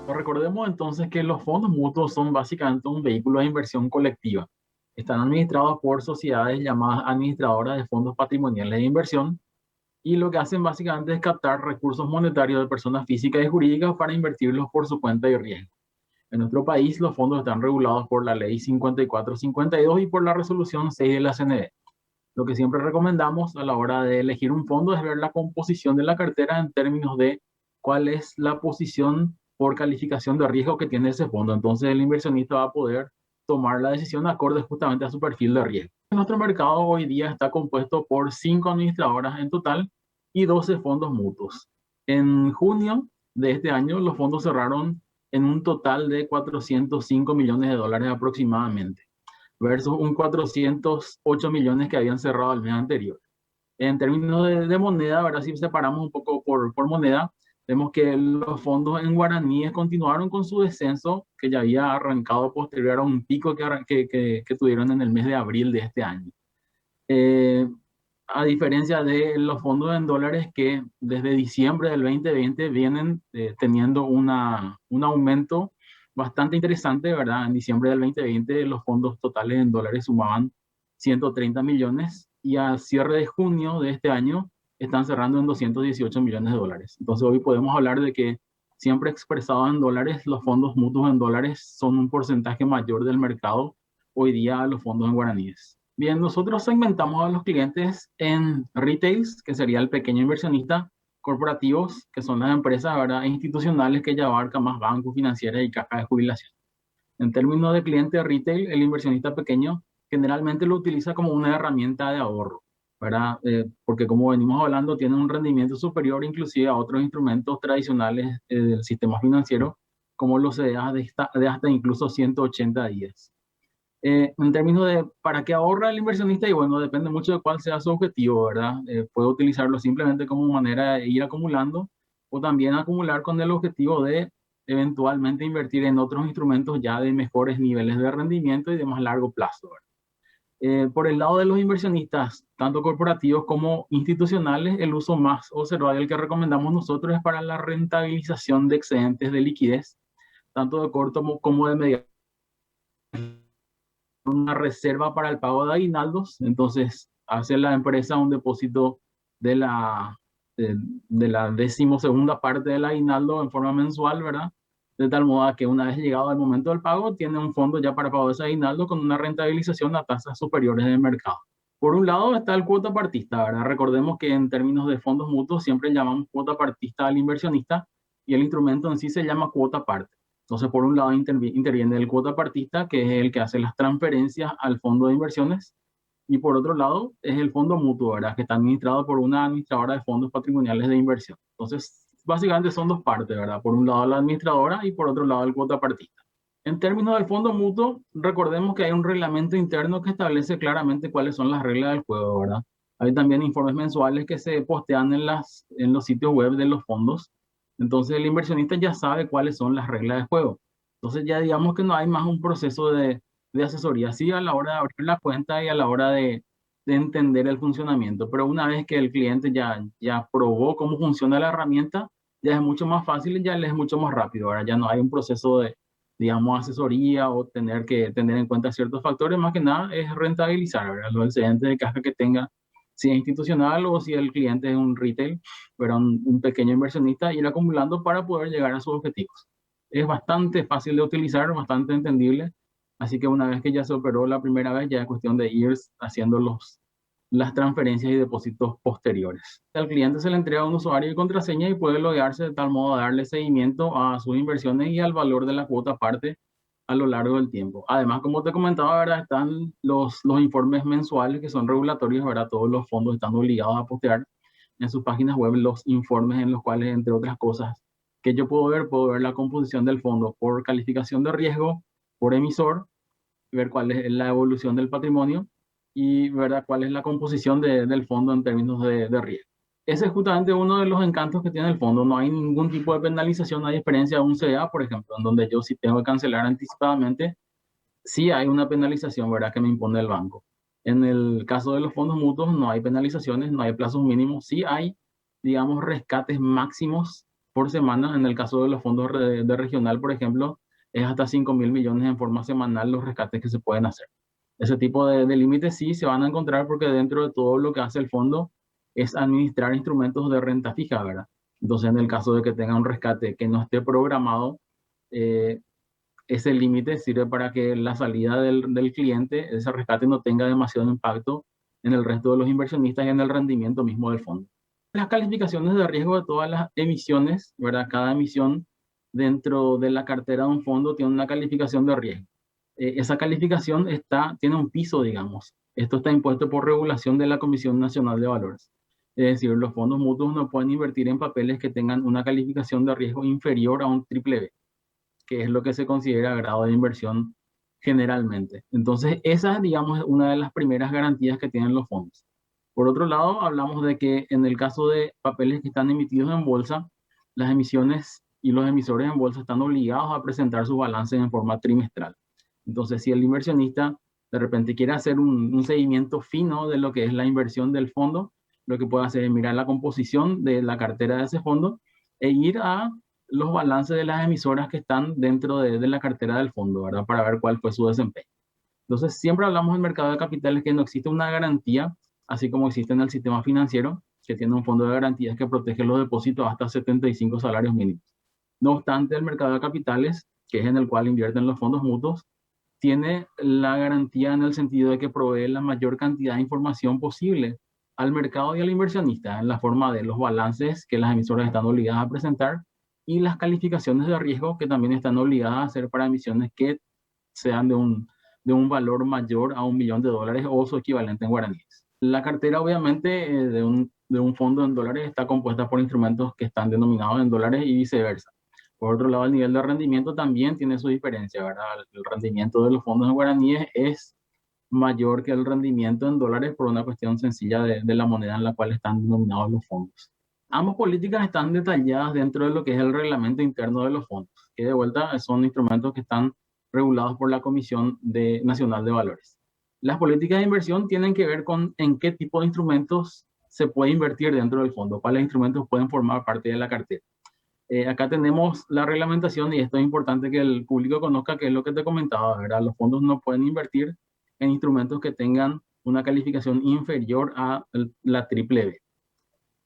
Recordemos entonces que los fondos mutuos son básicamente un vehículo de inversión colectiva. Están administrados por sociedades llamadas administradoras de fondos patrimoniales de inversión y lo que hacen básicamente es captar recursos monetarios de personas físicas y jurídicas para invertirlos por su cuenta y riesgo. En nuestro país los fondos están regulados por la Ley 5452 y por la Resolución 6 de la CNB. Lo que siempre recomendamos a la hora de elegir un fondo es ver la composición de la cartera en términos de cuál es la posición por calificación de riesgo que tiene ese fondo. Entonces el inversionista va a poder tomar la decisión acorde justamente a su perfil de riesgo. Nuestro mercado hoy día está compuesto por 5 administradoras en total y 12 fondos mutuos. En junio de este año los fondos cerraron en un total de 405 millones de dólares aproximadamente versus un 408 millones que habían cerrado el mes anterior. En términos de moneda, ¿verdad? Si separamos un poco por moneda, vemos que los fondos en guaraníes continuaron con su descenso que ya había arrancado posterior a un pico que tuvieron en el mes de abril de este año. Eh, a diferencia de los fondos en dólares que desde diciembre del 2020 vienen teniendo un aumento bastante interesante, ¿verdad? En diciembre del 2020 los fondos totales en dólares sumaban 130 millones y a cierre de junio de este año están cerrando en 218 millones de dólares. Entonces hoy podemos hablar de que siempre expresado en dólares, los fondos mutuos en dólares son un porcentaje mayor del mercado hoy día a los fondos en guaraníes. Bien, nosotros segmentamos a los clientes en retails, que sería el pequeño inversionista, corporativos, que son las empresas, ¿verdad? E institucionales, que ya abarcan más bancos, financieras y cajas de jubilación. En términos de cliente retail, el inversionista pequeño generalmente lo utiliza como una herramienta de ahorro, ¿verdad? Porque como venimos hablando, tiene un rendimiento superior inclusive a otros instrumentos tradicionales del sistema financiero, como los CDA de hasta incluso 180 días. En términos de para qué ahorra el inversionista, y bueno, depende mucho de cuál sea su objetivo, ¿verdad? Puede utilizarlo simplemente como manera de ir acumulando o también acumular con el objetivo de eventualmente invertir en otros instrumentos ya de mejores niveles de rendimiento y de más largo plazo, ¿verdad? Por el lado de los inversionistas, tanto corporativos como institucionales, el uso más observado y el que recomendamos nosotros es para la rentabilización de excedentes de liquidez, tanto de corto como de mediano, una reserva para el pago de aguinaldos. Entonces hace la empresa un depósito de de la decimosegunda parte del aguinaldo en forma mensual, ¿verdad? De tal modo que una vez llegado el momento del pago, tiene un fondo ya para pago de ese aguinaldo con una rentabilización a tasas superiores del mercado. Por un lado está el cuota partista, ¿verdad? Recordemos que en términos de fondos mutuos siempre llamamos cuota partista al inversionista y el instrumento en sí se llama cuota parte. Entonces, por un lado interviene el cuota partista, que es el que hace las transferencias al fondo de inversiones, y por otro lado es el fondo mutuo, ¿verdad? Que está administrado por una administradora de fondos patrimoniales de inversión. Entonces, básicamente son dos partes, ¿verdad? Por un lado la administradora y por otro lado el cuota partista. En términos del fondo mutuo, recordemos que hay un reglamento interno que establece claramente cuáles son las reglas del juego, ¿verdad? Hay también informes mensuales que se postean en los sitios web de los fondos. Entonces el inversionista ya sabe cuáles son las reglas del juego. Entonces ya digamos que no hay más un proceso de asesoría, sí, a la hora de abrir la cuenta y a la hora de entender el funcionamiento. Pero una vez que el cliente ya probó cómo funciona la herramienta, ya es mucho más fácil y ya le es mucho más rápido. Ahora ya no hay un proceso de, digamos, asesoría o tener que tener en cuenta ciertos factores. Más que nada es rentabilizar, ¿verdad? Los excedentes de caja que tenga, si es institucional o si el cliente es un retail, pero un pequeño inversionista, ir acumulando para poder llegar a sus objetivos. Es bastante fácil de utilizar, bastante entendible. Así que una vez que ya se operó la primera vez, ya es cuestión de ir haciendo las transferencias y depósitos posteriores. Al cliente se le entrega un usuario y contraseña y puede loguearse de tal modo a darle seguimiento a sus inversiones y al valor de la cuota aparte a lo largo del tiempo. Además, como te comentaba, ¿verdad? Están los informes mensuales que son regulatorios, ¿verdad? Todos los fondos están obligados a postear en sus páginas web los informes en los cuales, entre otras cosas, que yo puedo ver la composición del fondo por calificación de riesgo, por emisor, ver cuál es la evolución del patrimonio y ver cuál es la composición del fondo en términos de riesgo. Ese es justamente uno de los encantos que tiene el fondo. No hay ningún tipo de penalización a diferencia de un CDA, por ejemplo, en donde yo si tengo que cancelar anticipadamente, sí hay una penalización, ¿verdad?, que me impone el banco. En el caso de los fondos mutuos no hay penalizaciones, no hay plazos mínimos, sí hay, digamos, rescates máximos por semana. En el caso de los fondos de regional, por ejemplo, es hasta 5.000 millones en forma semanal los rescates que se pueden hacer. Ese tipo de límites sí se van a encontrar porque dentro de todo lo que hace el fondo es administrar instrumentos de renta fija, ¿verdad? Entonces, en el caso de que tenga un rescate que no esté programado, eh, ese límite sirve para que la salida del cliente, ese rescate, no tenga demasiado impacto en el resto de los inversionistas y en el rendimiento mismo del fondo. Las calificaciones de riesgo de todas las emisiones, ¿verdad? Cada emisión dentro de la cartera de un fondo tiene una calificación de riesgo. Esa calificación tiene un piso, digamos. Esto está impuesto por regulación de la Comisión Nacional de Valores. Es decir, los fondos mutuos no pueden invertir en papeles que tengan una calificación de riesgo inferior a un triple B, que es lo que se considera grado de inversión generalmente. Entonces, esa, digamos, es una de las primeras garantías que tienen los fondos. Por otro lado, hablamos de que en el caso de papeles que están emitidos en bolsa, las emisiones y los emisores en bolsa están obligados a presentar sus balances en forma trimestral. Entonces, si el inversionista de repente quiere hacer un seguimiento fino de lo que es la inversión del fondo, lo que puede hacer es mirar la composición de la cartera de ese fondo e ir a los balances de las emisoras que están dentro de la cartera del fondo, ¿verdad? Para ver cuál fue su desempeño. Entonces, siempre hablamos en mercado de capitales que no existe una garantía, así como existe en el sistema financiero, que tiene un fondo de garantías que protege los depósitos hasta 75 salarios mínimos. No obstante, el mercado de capitales, que es en el cual invierten los fondos mutuos, tiene la garantía en el sentido de que provee la mayor cantidad de información posible al mercado y al inversionista en la forma de los balances que las emisoras están obligadas a presentar y las calificaciones de riesgo que también están obligadas a hacer para emisiones que sean de un valor mayor a $1.000.000 o su equivalente en guaraníes. La cartera, obviamente, de un fondo en dólares está compuesta por instrumentos que están denominados en dólares y viceversa. Por otro lado, el nivel de rendimiento también tiene su diferencia, ¿verdad? El rendimiento de los fondos en guaraníes es mayor que el rendimiento en dólares por una cuestión sencilla de la moneda en la cual están denominados los fondos. Ambas políticas están detalladas dentro de lo que es el reglamento interno de los fondos, que de vuelta son instrumentos que están regulados por la Comisión Nacional de Valores. Las políticas de inversión tienen que ver con en qué tipo de instrumentos se puede invertir dentro del fondo, cuáles instrumentos pueden formar parte de la cartera. Acá tenemos la reglamentación y esto es importante que el público conozca, que es lo que te comentaba, ¿verdad? Los fondos no pueden invertir en instrumentos que tengan una calificación inferior a la triple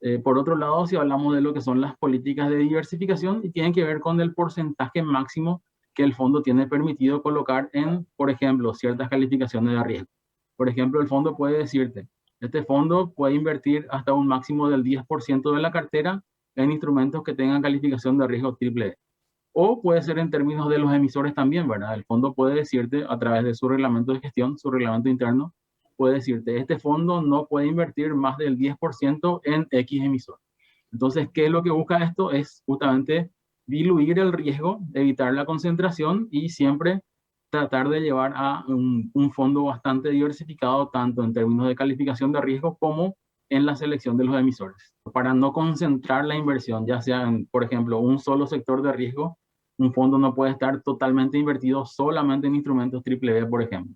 B. Por otro lado, si hablamos de lo que son las políticas de diversificación, y tienen que ver con el porcentaje máximo que el fondo tiene permitido colocar en, por ejemplo, ciertas calificaciones de riesgo. Por ejemplo, el fondo puede decirte, este fondo puede invertir hasta un máximo del 10% de la cartera en instrumentos que tengan calificación de riesgo triple. O puede ser en términos de los emisores también, ¿verdad? El fondo puede decirte a través de su reglamento de gestión, su reglamento interno, puede decirte, este fondo no puede invertir más del 10% en X emisor. Entonces, ¿qué es lo que busca esto? Es justamente diluir el riesgo, evitar la concentración y siempre tratar de llevar a un fondo bastante diversificado, tanto en términos de calificación de riesgo como en la selección de los emisores. Para no concentrar la inversión, ya sea en, por ejemplo, un solo sector de riesgo, un fondo no puede estar totalmente invertido solamente en instrumentos triple B, por ejemplo.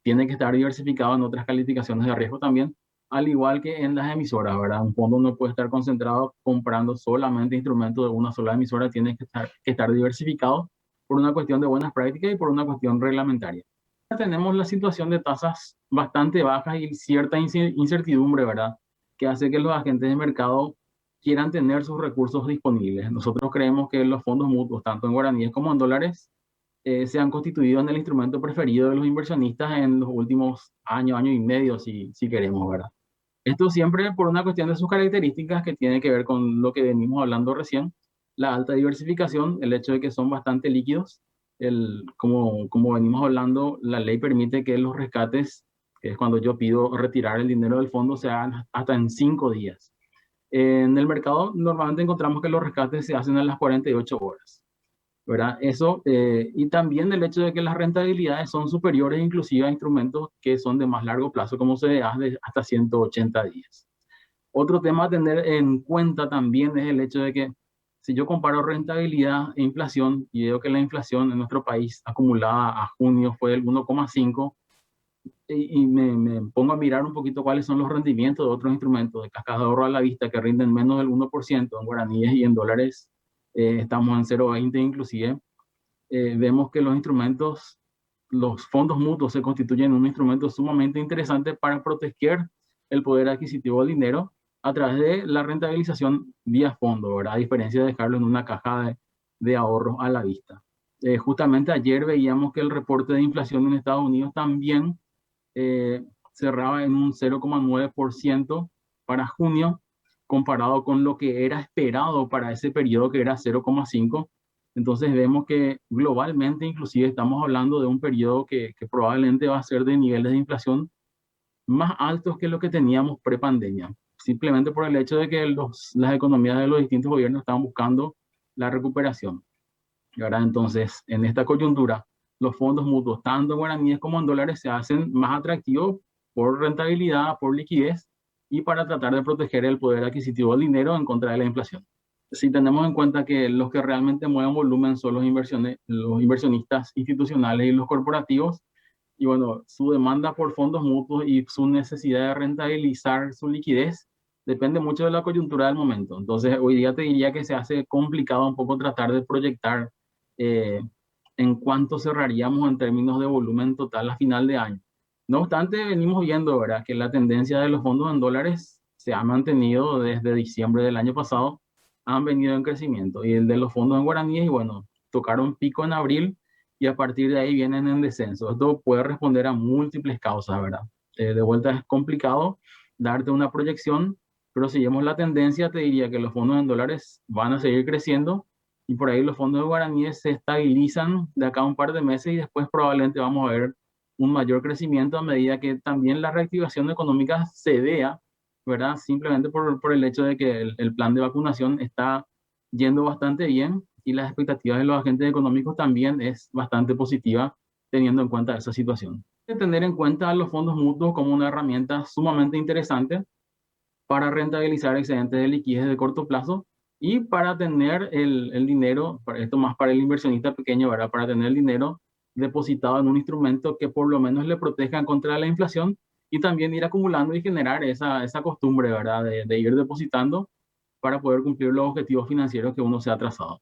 Tiene que estar diversificado en otras calificaciones de riesgo también, al igual que en las emisoras, ¿verdad? Un fondo no puede estar concentrado comprando solamente instrumentos de una sola emisora, tiene que estar diversificado por una cuestión de buenas prácticas y por una cuestión reglamentaria. Tenemos la situación de tasas bastante bajas y cierta incertidumbre, ¿verdad? Que hace que los agentes de mercado quieran tener sus recursos disponibles. Nosotros creemos que los fondos mutuos, tanto en guaraníes como en dólares, se han constituido en el instrumento preferido de los inversionistas en los últimos año y medio, si queremos, ¿verdad? Esto siempre por una cuestión de sus características que tiene que ver con lo que venimos hablando recién, la alta diversificación, el hecho de que son bastante líquidos, como venimos hablando, la ley permite que los rescates, que es cuando yo pido retirar el dinero del fondo, se hagan hasta en 5 días. En el mercado normalmente encontramos que los rescates se hacen a las 48 horas, ¿verdad? Eso, y también el hecho de que las rentabilidades son superiores inclusive a instrumentos que son de más largo plazo, como CDAs de hasta 180 días. Otro tema a tener en cuenta también es el hecho de que si yo comparo rentabilidad e inflación y veo que la inflación en nuestro país acumulada a junio fue del 1,5, y me pongo a mirar un poquito cuáles son los rendimientos de otros instrumentos de cascada de ahorro a la vista que rinden menos del 1% en guaraníes y en dólares, estamos en 0,20 inclusive. Vemos que los instrumentos, los fondos mutuos se constituyen un instrumento sumamente interesante para proteger el poder adquisitivo del dinero a través de la rentabilización vía fondo, ¿verdad? A diferencia de dejarlo en una caja de ahorros a la vista. Justamente ayer veíamos que el reporte de inflación en Estados Unidos también cerraba en un 0,9% para junio, comparado con lo que era esperado para ese periodo, que era 0,5%. Entonces vemos que globalmente inclusive estamos hablando de un periodo que probablemente va a ser de niveles de inflación más altos que lo que teníamos pre-pandemia, simplemente por el hecho de que las economías de los distintos gobiernos están buscando la recuperación. Y ahora entonces, en esta coyuntura, los fondos mutuos, tanto en guaraníes como en dólares, se hacen más atractivos por rentabilidad, por liquidez y para tratar de proteger el poder adquisitivo del dinero en contra de la inflación. Si tenemos en cuenta que los que realmente mueven volumen son los inversionistas institucionales y los corporativos, y bueno, su demanda por fondos mutuos y su necesidad de rentabilizar su liquidez depende mucho de la coyuntura del momento. Entonces, hoy día te diría que se hace complicado un poco tratar de proyectar eh, en cuánto cerraríamos en términos de volumen total a final de año. No obstante, venimos viendo, ¿verdad?, que la tendencia de los fondos en dólares se ha mantenido desde diciembre del año pasado, han venido en crecimiento. Y el de los fondos en guaraníes, y bueno, tocaron pico en abril y a partir de ahí vienen en descenso. Esto puede responder a múltiples causas, ¿verdad? De vuelta es complicado darte una proyección, pero si vemos la tendencia, te diría que los fondos en dólares van a seguir creciendo y por ahí los fondos de guaraníes se estabilizan de acá a un par de meses y después probablemente vamos a ver un mayor crecimiento a medida que también la reactivación económica se vea, ¿verdad? Simplemente por el hecho de que el plan de vacunación está yendo bastante bien y las expectativas de los agentes económicos también es bastante positiva teniendo en cuenta esa situación. Hay que tener en cuenta los fondos mutuos como una herramienta sumamente interesante para rentabilizar excedentes de liquidez de corto plazo y para tener el dinero, para esto más para el inversionista pequeño, ¿verdad? Para tener el dinero depositado en un instrumento que por lo menos le proteja contra la inflación y también ir acumulando y generar esa costumbre, ¿verdad? De ir depositando para poder cumplir los objetivos financieros que uno se ha trazado.